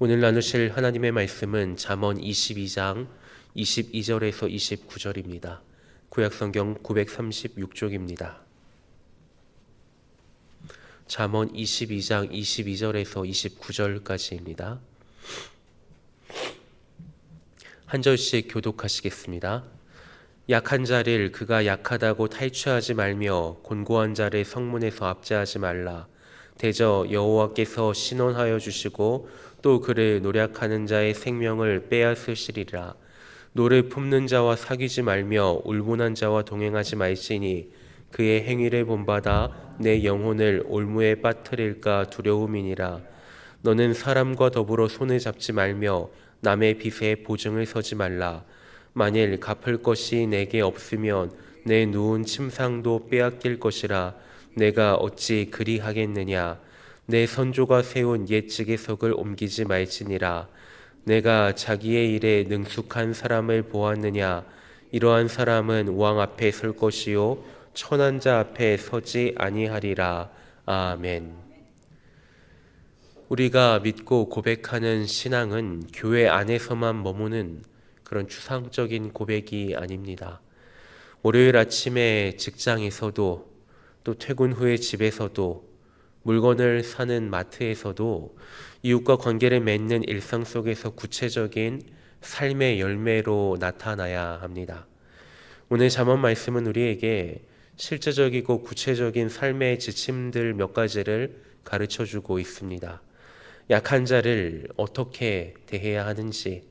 오늘 나누실 하나님의 말씀은 잠언 22장 22절에서 29절입니다. 구약성경 936쪽입니다. 잠언 22장 22절에서 29절까지입니다. 한 절씩 교독하시겠습니다. 약한 자를 그가 약하다고 탈취하지 말며 곤고한 자를 성문에서 압제하지 말라. 대저 여호와께서 신원하여 주시고 또 그를 노략하는 자의 생명을 빼앗으시리라. 노를 품는 자와 사귀지 말며 울분한 자와 동행하지 말지니 그의 행위를 본받아 내 영혼을 올무에 빠뜨릴까 두려움이니라. 너는 사람과 더불어 손을 잡지 말며 남의 빚에 보증을 서지 말라. 만일 갚을 것이 내게 없으면 내 누운 침상도 빼앗길 것이라. 내가 어찌 그리 하겠느냐. 내 선조가 세운 옛 지게석을 옮기지 말지니라. 내가 자기의 일에 능숙한 사람을 보았느냐. 이러한 사람은 왕 앞에 설 것이요 천한 자 앞에 서지 아니하리라. 아멘. 우리가 믿고 고백하는 신앙은 교회 안에서만 머무는 그런 추상적인 고백이 아닙니다. 월요일 아침에 직장에서도, 또 퇴근 후에 집에서도, 물건을 사는 마트에서도 이웃과 관계를 맺는 일상 속에서 구체적인 삶의 열매로 나타나야 합니다. 오늘 잠언 말씀은 우리에게 실제적이고 구체적인 삶의 지침들 몇 가지를 가르쳐주고 있습니다. 약한 자를 어떻게 대해야 하는지,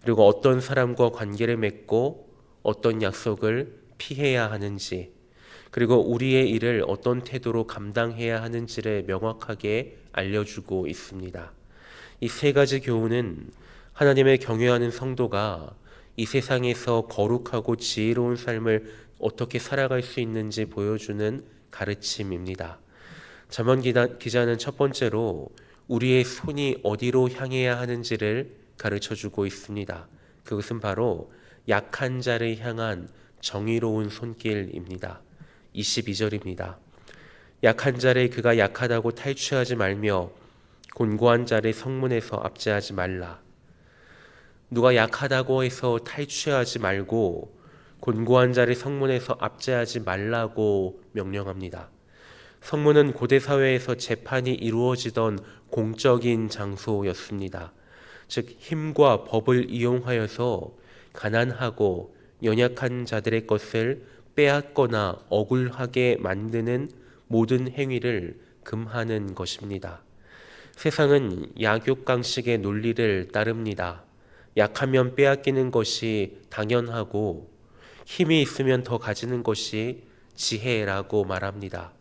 그리고 어떤 사람과 관계를 맺고 어떤 약속을 피해야 하는지, 그리고 우리의 일을 어떤 태도로 감당해야 하는지를 명확하게 알려주고 있습니다. 이 세 가지 교훈은 하나님을 경외하는 성도가 이 세상에서 거룩하고 지혜로운 삶을 어떻게 살아갈 수 있는지 보여주는 가르침입니다. 잠언 기자는 첫 번째로 우리의 손이 어디로 향해야 하는지를 가르쳐주고 있습니다. 그것은 바로 약한 자를 향한 정의로운 손길입니다. 22절입니다. 약한 자를 그가 약하다고 탈취하지 말며 곤고한 자를 성문에서 압제하지 말라. 누가 약하다고 해서 탈취하지 말고 곤고한 자를 성문에서 압제하지 말라고 명령합니다. 성문은 고대 사회에서 재판이 이루어지던 공적인 장소였습니다. 즉 힘과 법을 이용하여서 가난하고 연약한 자들의 것을 빼앗거나 억울하게 만드는 모든 행위를 금하는 것입니다. 세상은 약육강식의 논리를 따릅니다. 약하면 빼앗기는 것이 당연하고 힘이 있으면 더 가지는 것이 지혜라고 말합니다.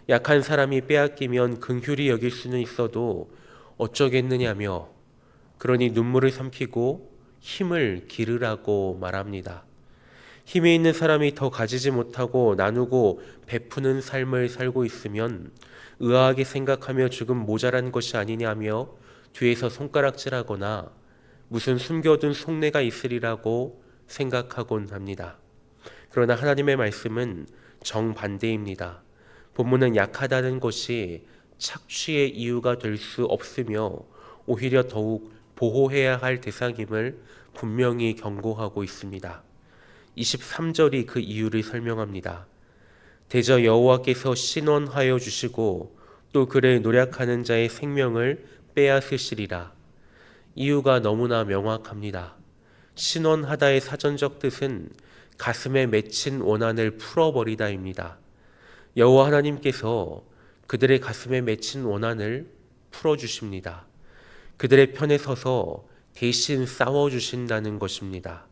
약한 사람이 빼앗기면 긍휼히 여길 수는 있어도 어쩌겠느냐며, 그러니 눈물을 삼키고 힘을 기르라고 말합니다. 힘이 있는 사람이 더 가지지 못하고 나누고 베푸는 삶을 살고 있으면 의아하게 생각하며 조금 모자란 것이 아니냐며 뒤에서 손가락질하거나 무슨 숨겨둔 속내가 있으리라고 생각하곤 합니다. 그러나 하나님의 말씀은 정반대입니다. 본문은 약하다는 것이 착취의 이유가 될 수 없으며 오히려 더욱 보호해야 할 대상임을 분명히 경고하고 있습니다. 23절이 그 이유를 설명합니다. 대저 여호와께서 신원하여 주시고 또 그를 노략하는 자의 생명을 빼앗으시리라. 이유가 너무나 명확합니다. 신원하다의 사전적 뜻은 가슴에 맺힌 원한을 풀어버리다입니다. 여호와 하나님께서 그들의 가슴에 맺힌 원한을 풀어주십니다. 그들의 편에 서서 대신 싸워주신다는 것입니다.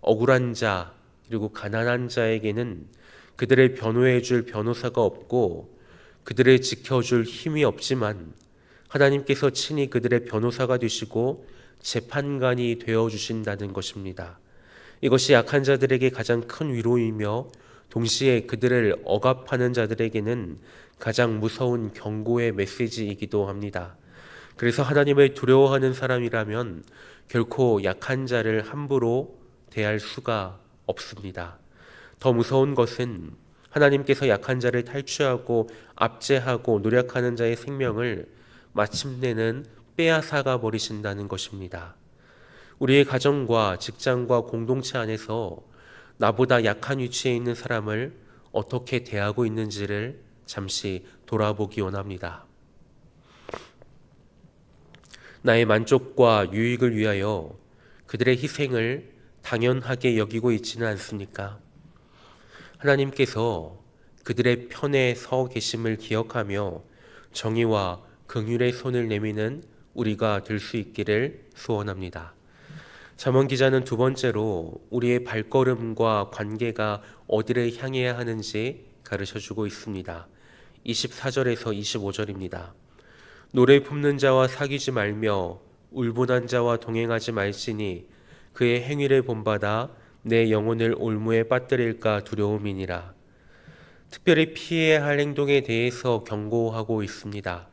억울한 자 그리고 가난한 자에게는 그들을 변호해줄 변호사가 없고 그들을 지켜줄 힘이 없지만 하나님께서 친히 그들의 변호사가 되시고 재판관이 되어주신다는 것입니다. 이것이 약한 자들에게 가장 큰 위로이며 동시에 그들을 억압하는 자들에게는 가장 무서운 경고의 메시지이기도 합니다. 그래서 하나님을 두려워하는 사람이라면 결코 약한 자를 함부로 대할 수가 없습니다. 더 무서운 것은 하나님께서 약한 자를 탈취하고 압제하고 노략하는 자의 생명을 마침내는 빼앗아가 버리신다는 것입니다. 우리의 가정과 직장과 공동체 안에서 나보다 약한 위치에 있는 사람을 어떻게 대하고 있는지를 잠시 돌아보기 원합니다. 나의 만족과 유익을 위하여 그들의 희생을 당연하게 여기고 있지는 않습니까? 하나님께서 그들의 편에 서 계심을 기억하며 정의와 긍휼의 손을 내미는 우리가 될 수 있기를 소원합니다. 잠언 기자는 두 번째로 우리의 발걸음과 관계가 어디를 향해야 하는지 가르쳐주고 있습니다. 24절에서 25절입니다. 노래 품는 자와 사귀지 말며 울분한 자와 동행하지 말지니 그의 행위를 본받아 내 영혼을 올무에 빠뜨릴까 두려움이니라. 특별히 피해야 할 행동에 대해서 경고하고 있습니다.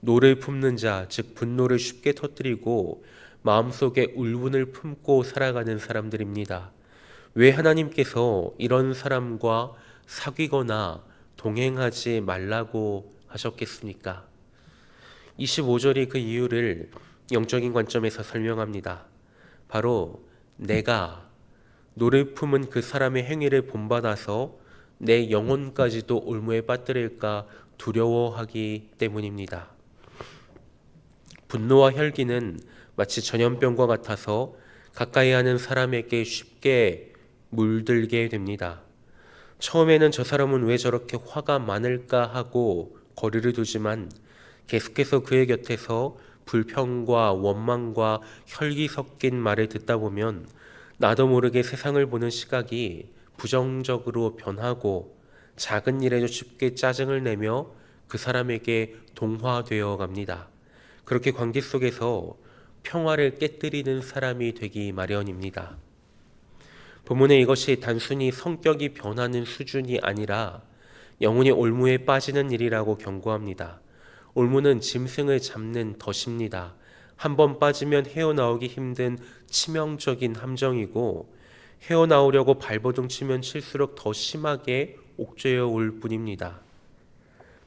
노를 품는 자, 즉 분노를 쉽게 터뜨리고 마음속에 울분을 품고 살아가는 사람들입니다. 왜 하나님께서 이런 사람과 사귀거나 동행하지 말라고 하셨겠습니까? 25절이 그 이유를 영적인 관점에서 설명합니다. 바로 내가 노를 품은 그 사람의 행위를 본받아서 내 영혼까지도 올무에 빠뜨릴까 두려워하기 때문입니다. 분노와 혈기는 마치 전염병과 같아서 가까이 하는 사람에게 쉽게 물들게 됩니다. 처음에는 저 사람은 왜 저렇게 화가 많을까 하고 거리를 두지만 계속해서 그의 곁에서 불평과 원망과 혈기 섞인 말을 듣다 보면 나도 모르게 세상을 보는 시각이 부정적으로 변하고 작은 일에도 쉽게 짜증을 내며 그 사람에게 동화되어 갑니다. 그렇게 관계 속에서 평화를 깨뜨리는 사람이 되기 마련입니다. 본문에 이것이 단순히 성격이 변하는 수준이 아니라 영혼이 올무에 빠지는 일이라고 경고합니다. 올무는 짐승을 잡는 덫입니다. 한번 빠지면 헤어나오기 힘든 치명적인 함정이고 헤어나오려고 발버둥 치면 칠수록 더 심하게 옥죄어 올 뿐입니다.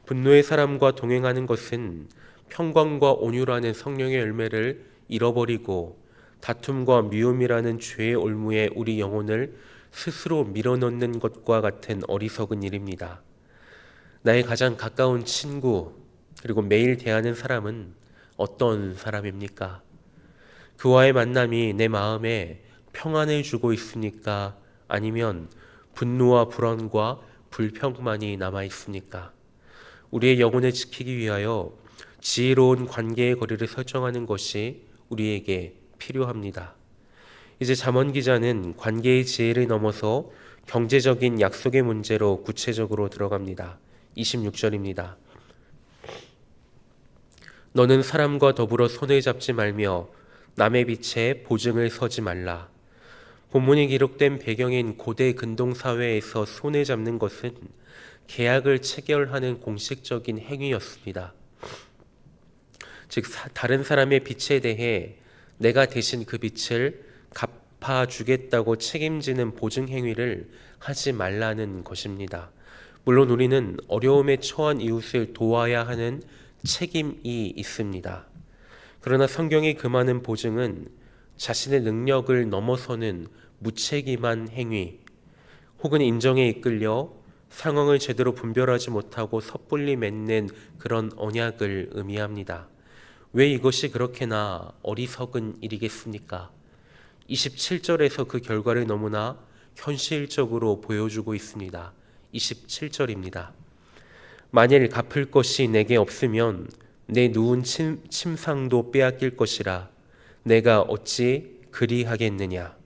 분노의 사람과 동행하는 것은 평강과 온유라는 성령의 열매를 잃어버리고 다툼과 미움이라는 죄의 올무에 우리 영혼을 스스로 밀어넣는 것과 같은 어리석은 일입니다. 나의 가장 가까운 친구 그리고 매일 대하는 사람은 어떤 사람입니까? 그와의 만남이 내 마음에 평안을 주고 있습니까? 아니면 분노와 불안과 불평만이 남아 있습니까? 우리의 영혼을 지키기 위하여 지혜로운 관계의 거리를 설정하는 것이 우리에게 필요합니다. 이제 잠언 기자는 관계의 지혜를 넘어서 경제적인 약속의 문제로 구체적으로 들어갑니다. 26절입니다. 너는 사람과 더불어 손을 잡지 말며 남의 빛에 보증을 서지 말라. 본문이 기록된 배경인 고대 근동 사회에서 손을 잡는 것은 계약을 체결하는 공식적인 행위였습니다. 즉 다른 사람의 빛에 대해 내가 대신 그 빛을 갚아주겠다고 책임지는 보증 행위를 하지 말라는 것입니다. 물론 우리는 어려움에 처한 이웃을 도와야 하는 책임이 있습니다. 그러나 성경이 금하는 보증은 자신의 능력을 넘어서는 무책임한 행위 혹은 인정에 이끌려 상황을 제대로 분별하지 못하고 섣불리 맺는 그런 언약을 의미합니다. 왜 이것이 그렇게나 어리석은 일이겠습니까? 27절에서 그 결과를 너무나 현실적으로 보여주고 있습니다. 27절입니다. 만일 갚을 것이 내게 없으면 내 누운 침상도 빼앗길 것이라 내가 어찌 그리하겠느냐.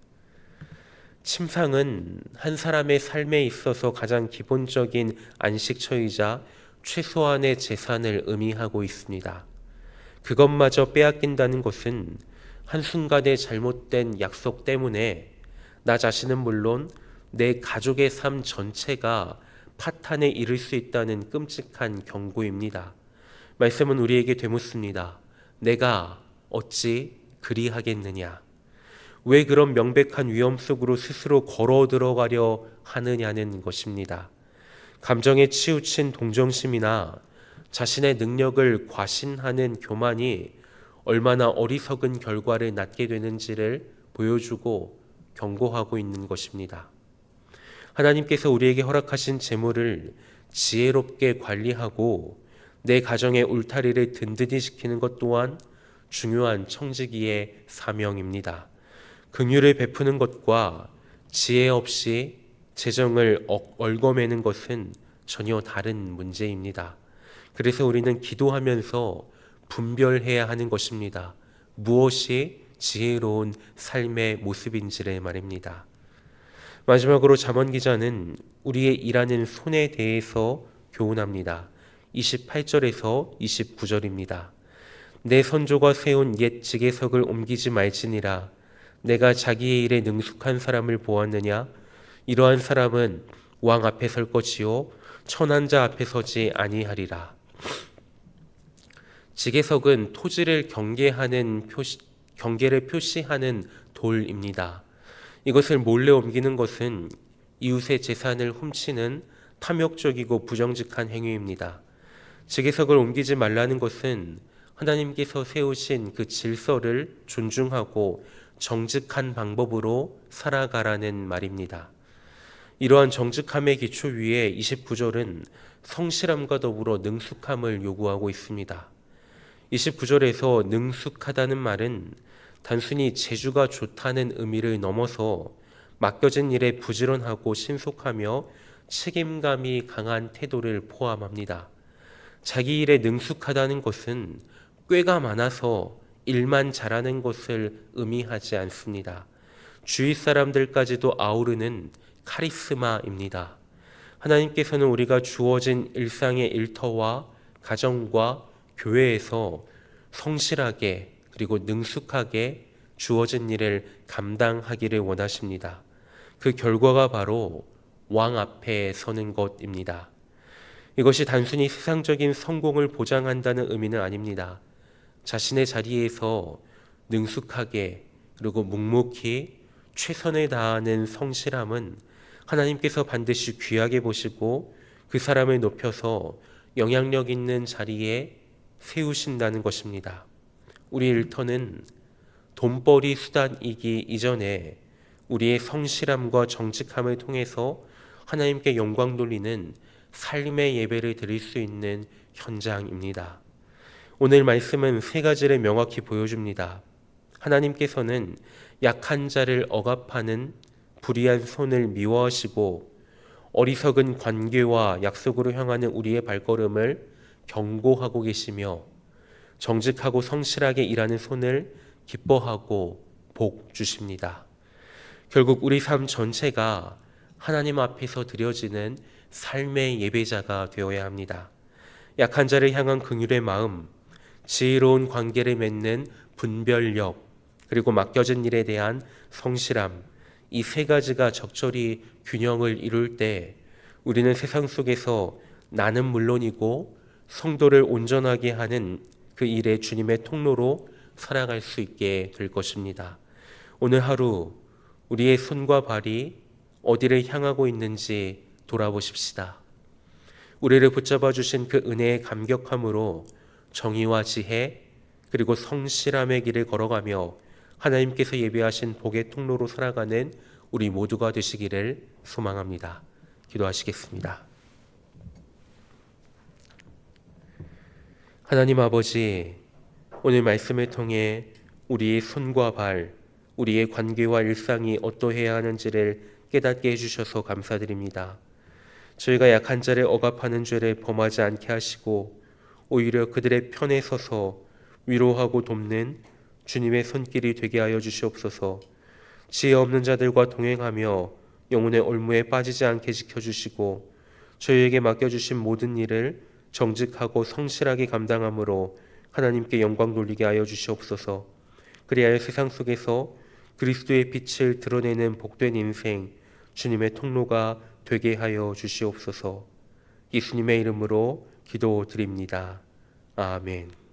침상은 한 사람의 삶에 있어서 가장 기본적인 안식처이자 최소한의 재산을 의미하고 있습니다. 그것마저 빼앗긴다는 것은 한순간의 잘못된 약속 때문에 나 자신은 물론 내 가족의 삶 전체가 파탄에 이를 수 있다는 끔찍한 경고입니다. 말씀은 우리에게 되묻습니다. 내가 어찌 그리하겠느냐? 왜 그런 명백한 위험 속으로 스스로 걸어 들어가려 하느냐는 것입니다. 감정에 치우친 동정심이나 자신의 능력을 과신하는 교만이 얼마나 어리석은 결과를 낳게 되는지를 보여주고 경고하고 있는 것입니다. 하나님께서 우리에게 허락하신 재물을 지혜롭게 관리하고 내 가정의 울타리를 든든히 지키는 것 또한 중요한 청지기의 사명입니다. 긍휼을 베푸는 것과 지혜 없이 재정을 얽어매는 것은 전혀 다른 문제입니다. 그래서 우리는 기도하면서 분별해야 하는 것입니다. 무엇이 지혜로운 삶의 모습인지를 말입니다. 마지막으로 잠언 기자는 우리의 일하는 손에 대해서 교훈합니다. 28절에서 29절입니다. 내 선조가 세운 옛 지게석을 옮기지 말지니라. 내가 자기의 일에 능숙한 사람을 보았느냐? 이러한 사람은 왕 앞에 설 것이요 천한 자 앞에 서지 아니하리라. 지게석은 토지를 경계를 표시하는 돌입니다. 이것을 몰래 옮기는 것은 이웃의 재산을 훔치는 탐욕적이고 부정직한 행위입니다. 지게석을 옮기지 말라는 것은 하나님께서 세우신 그 질서를 존중하고 정직한 방법으로 살아가라는 말입니다. 이러한 정직함의 기초 위에 29절은 성실함과 더불어 능숙함을 요구하고 있습니다. 29절에서 능숙하다는 말은 단순히 재주가 좋다는 의미를 넘어서 맡겨진 일에 부지런하고 신속하며 책임감이 강한 태도를 포함합니다. 자기 일에 능숙하다는 것은 꾀가 많아서 일만 잘하는 것을 의미하지 않습니다. 주위 사람들까지도 아우르는 카리스마입니다. 하나님께서는 우리가 주어진 일상의 일터와 가정과 교회에서 성실하게 그리고 능숙하게 주어진 일을 감당하기를 원하십니다. 그 결과가 바로 왕 앞에 서는 것입니다. 이것이 단순히 세상적인 성공을 보장한다는 의미는 아닙니다. 자신의 자리에서 능숙하게 그리고 묵묵히 최선을 다하는 성실함은 하나님께서 반드시 귀하게 보시고 그 사람을 높여서 영향력 있는 자리에 세우신다는 것입니다. 우리 일터는 돈벌이 수단이기 이전에 우리의 성실함과 정직함을 통해서 하나님께 영광 돌리는 삶의 예배를 드릴 수 있는 현장입니다. 오늘 말씀은 세 가지를 명확히 보여줍니다. 하나님께서는 약한 자를 억압하는 불의한 손을 미워하시고 어리석은 관계와 약속으로 향하는 우리의 발걸음을 경고하고 계시며 정직하고 성실하게 일하는 손을 기뻐하고 복 주십니다. 결국 우리 삶 전체가 하나님 앞에서 드려지는 삶의 예배자가 되어야 합니다. 약한 자를 향한 긍휼의 마음, 지혜로운 관계를 맺는 분별력, 그리고 맡겨진 일에 대한 성실함, 이 세 가지가 적절히 균형을 이룰 때 우리는 세상 속에서 나는 물론이고 성도를 온전하게 하는 그 일에 주님의 통로로 살아갈 수 있게 될 것입니다. 오늘 하루 우리의 손과 발이 어디를 향하고 있는지 돌아보십시다. 우리를 붙잡아 주신 그 은혜의 감격함으로 정의와 지혜 그리고 성실함의 길을 걸어가며 하나님께서 예비하신 복의 통로로 살아가는 우리 모두가 되시기를 소망합니다. 기도하시겠습니다. 하나님 아버지, 오늘 말씀을 통해 우리의 손과 발, 우리의 관계와 일상이 어떠해야 하는지를 깨닫게 해주셔서 감사드립니다. 저희가 약한 자를 억압하는 죄를 범하지 않게 하시고 오히려 그들의 편에 서서 위로하고 돕는 주님의 손길이 되게 하여 주시옵소서. 지혜 없는 자들과 동행하며 영혼의 올무에 빠지지 않게 지켜주시고 저희에게 맡겨주신 모든 일을 정직하고 성실하게 감당함으로 하나님께 영광 돌리게 하여 주시옵소서. 그리하여 세상 속에서 그리스도의 빛을 드러내는 복된 인생, 주님의 통로가 되게 하여 주시옵소서. 예수님의 이름으로 기도드립니다. 아멘.